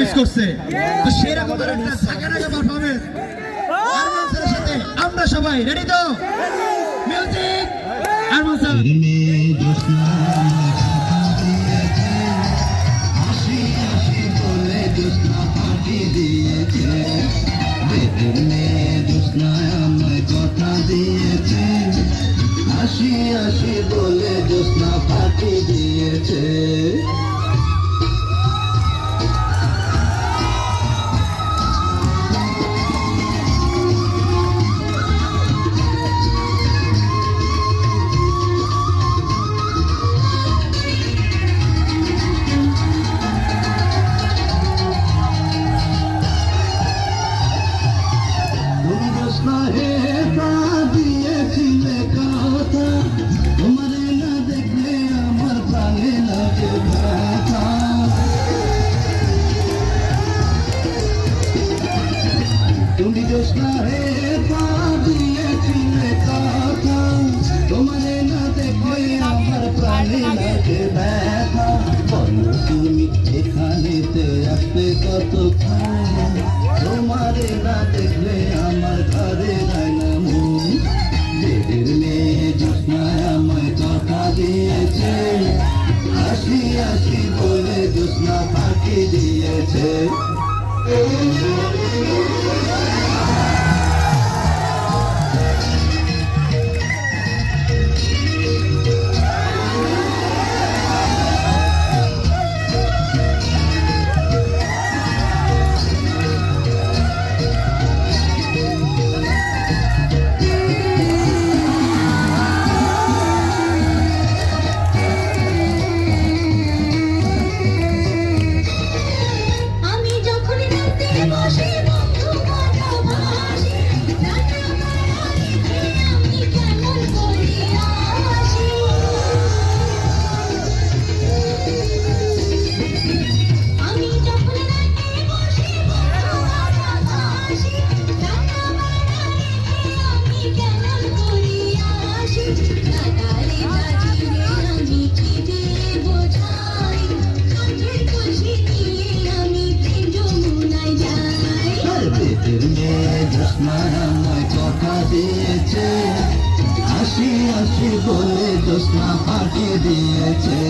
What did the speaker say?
Miss করছে। তো সেরকম একটা ঝাঁকানাকা পারফরম্যান্স আরমানের সাথে আমরা সবাই রেডি তো? Music Arman sir. কথা দিয়েছে হাসি হাসি বলে জ্যোৎস্না ফাঁকি দিয়েছে। তুমি জ্যোৎস্না হে পা দিয়েছিলে কথা, তোমারে না দেখলে আমার প্রাণে লাগে ব্যথা। বলো তুমি এখানেতে আসতে কতক্ষণ, তোমারে না দেখলে আমার ঘরে যায় না মন। দেবের মেয়ে জ্যোৎস্নায় আমায় কথা দিয়েছে, হাসি হাসি বলে জ্যোৎস্না ফাঁকি দিয়েছে। কথা দিয়েছে হাসি হাসি বলে জ্যোৎস্না ফাঁকি দিয়েছে।